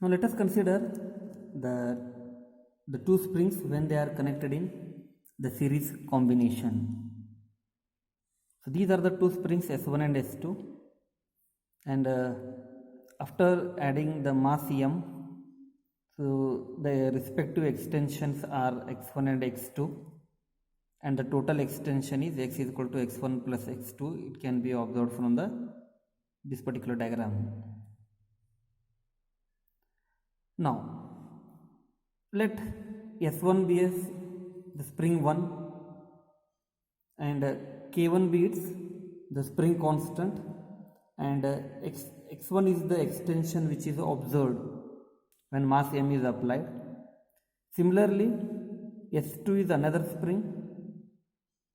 Now let us consider the the two springs when they are connected in the series combination. So these are the two springs S1 and S2, and after adding the mass m, so the respective extensions are x1 and x2, and the total extension is x is equal to x1 plus x2. It can be observed from this particular diagram. Now let S1 be as the spring 1 and K1 be its the spring constant, and x1 is the extension which is observed when mass m is applied. Similarly, S2 is another spring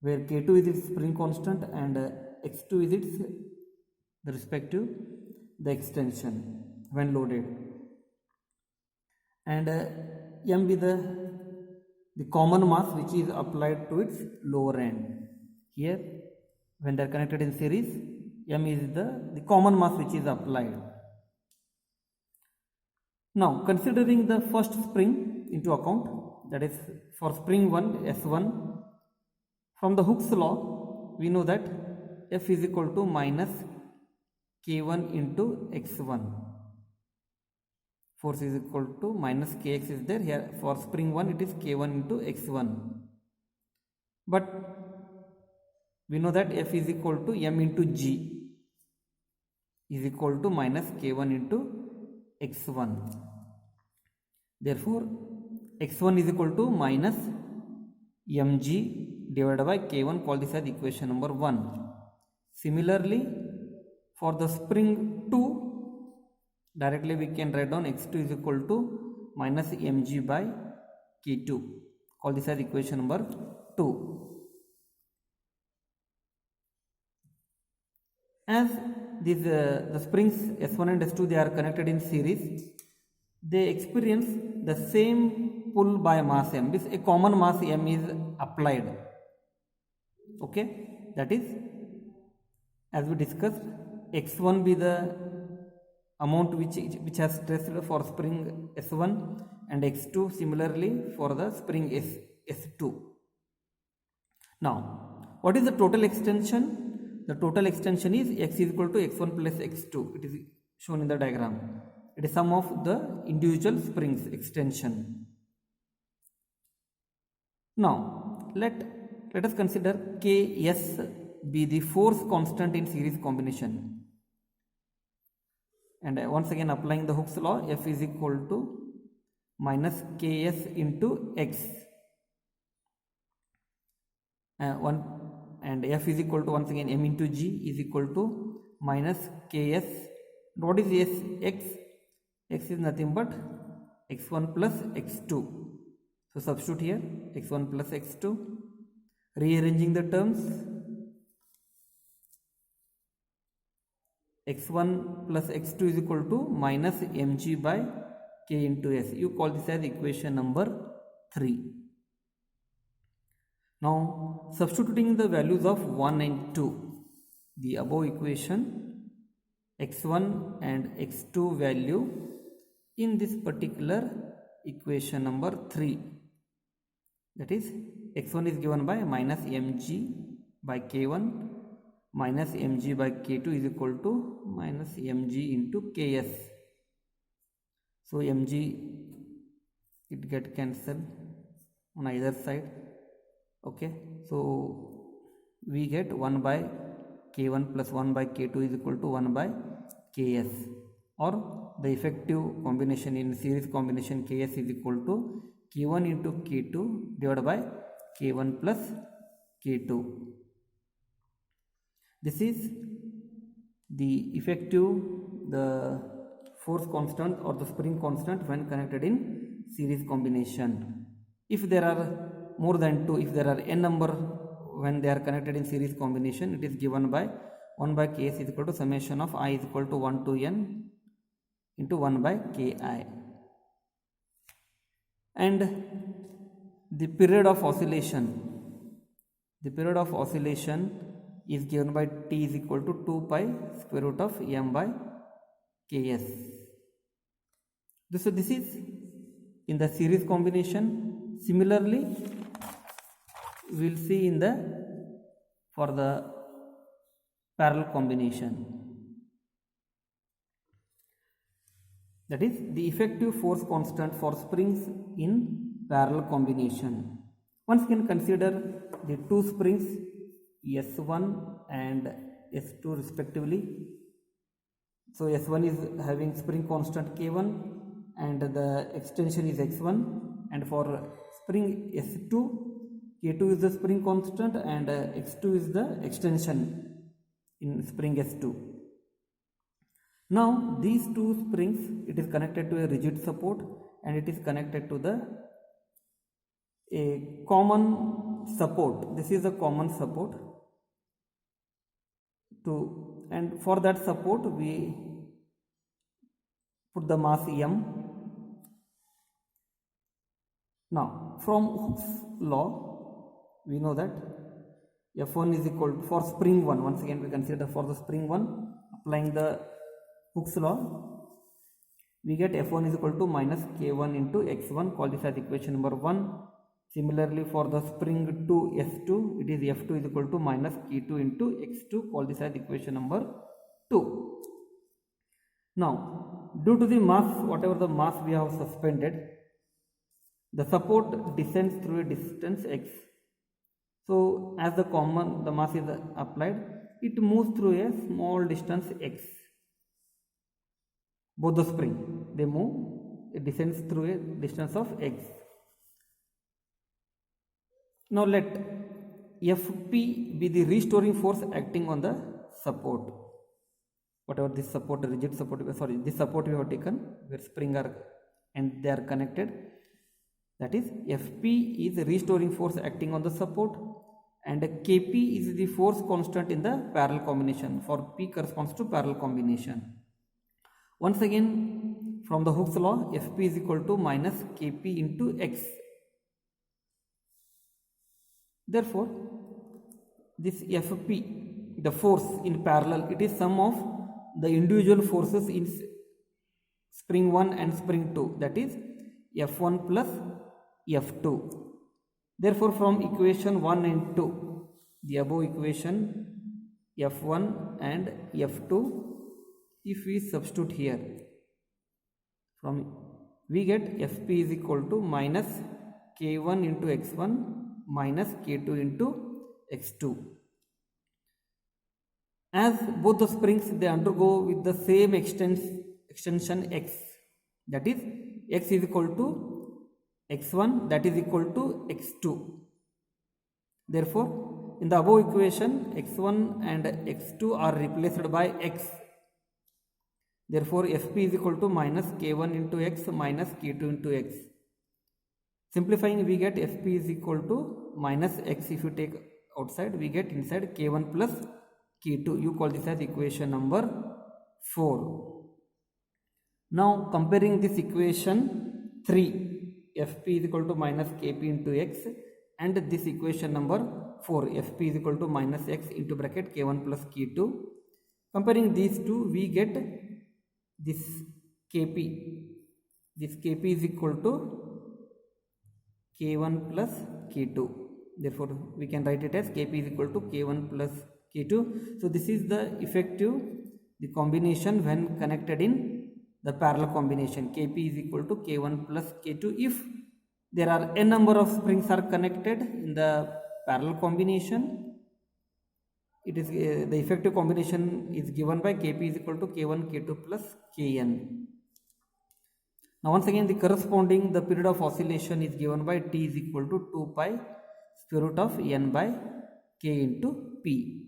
where K2 is its spring constant and x2 is its the respective the extension when loaded, and m be the common mass which is applied to its lower end. Here when they are connected in series, m is the common mass which is applied. Now considering the first spring into account, that is for spring 1 S1, from the Hooke's law we know that F is equal to minus K1 into x1. Force is equal to minus kx is there. Here for spring 1 it is k1 into x1, but we know that F is equal to m into g is equal to minus k1 into x1. Therefore x1 is equal to minus mg divided by k1. Call this as equation number 1. Similarly, for the spring 2, directly we can write down x2 is equal to minus mg by k2. Call this as equation number 2. As these the springs S1 and S2 they are connected in series, they experience the same pull by mass m. This a common mass m is applied. Okay, that is, as we discussed, x1 be the amount which has stressed for spring S1, and x2 similarly for the spring S2. Now what is the total extension? The total extension is x is equal to x1 plus x2. It is shown in the diagram. It is sum of the individual springs extension. Now let us consider Ks be the force constant in series combination. And once again applying the Hooke's law, F is equal to minus Ks into x, and F is equal to once again m into g is equal to minus Ks. What is s? X is nothing but x1 plus x2. So substitute here x1 plus x2. Rearranging the terms, x1 plus x2 is equal to minus mg by k into s. You call this as equation number 3. Now substituting the values of 1 and 2, the above equation, x1 and x2 value in this particular equation number 3, that is x1 is given by minus mg by k1 minus mg by k2 is equal to minus mg into ks. So mg it get cancelled on either side. Okay, so we get 1 by k1 plus 1 by k2 is equal to 1 by ks, or the effective combination in series combination ks is equal to k1 into k2 divided by k1 plus k2. This is the effective the force constant or the spring constant when connected in series combination. If there are more than 2, if there are n number when they are connected in series combination, it is given by 1 by ks is equal to summation of I is equal to 1 to n into 1 by ki. And the period of oscillation is given by t is equal to 2 pi square root of m by ks. This is in the series combination. Similarly, we will see in the for the parallel combination. That is the effective force constant for springs in parallel combination. Once again consider the two springs S1 and S2 respectively. So S1 is having spring constant K1 and the extension is X1, and for spring S2, K2 is the spring constant and X2 is the extension in spring S2. Now these two springs, it is connected to a rigid support and it is connected to a common support. This is a common support and for that support we put the mass M. Now from Hooke's law we know that F1 is equal to, for spring 1, once again we consider for the spring 1, applying the Hooke's law, we get F1 is equal to minus K1 into X1, call this as equation number 1. Similarly for the spring 2 S2, it is F2 is equal to minus K2 into X2, call this as equation number 2. Now due to the mass, whatever the mass we have suspended, the support descends through a distance x. So as the mass is applied, it moves through a small distance x. Both the spring, they move, it descends through a distance of x. Now let Fp be the restoring force acting on the support. Whatever this support, rigid support, this support we have taken, where spring are and they are connected. That is, Fp is the restoring force acting on the support, and Kp is the force constant in the parallel combination. For P corresponds to parallel combination. Once again, from the Hooke's law, Fp is equal to minus Kp into x. Therefore, this Fp, the force in parallel, it is sum of the individual forces in spring 1 and spring 2, that is F1 plus F2. Therefore, from equation 1 and 2, the above equation F1 and F2, if we substitute here, we get Fp is equal to minus K1 into X1 minus K2 into X2. As both the springs, they undergo with the same extension x, that is x is equal to x1, that is equal to x2. Therefore, in the above equation, x1 and x2 are replaced by x. Therefore, Fp is equal to minus K1 into x minus K2 into x. Simplifying, we get Fp is equal to minus x. If you take outside, we get inside K1 plus K2. You call this as equation number 4. Now comparing this equation 3, Fp is equal to minus Kp into x, and this equation number 4, Fp is equal to minus x into bracket K1 plus K2. Comparing these two, we get this Kp. This Kp is equal to K1 plus K2. Therefore, we can write it as Kp is equal to K1 plus K2. So this is the effective, the combination when connected in the parallel combination. Kp is equal to K1 plus K2 if there are n number of springs are connected in the parallel combination. It is the effective combination is given by Kp is equal to K1 K2 plus Kn. Now once again, the corresponding the period of oscillation is given by T is equal to 2 pi square root of n by k into P.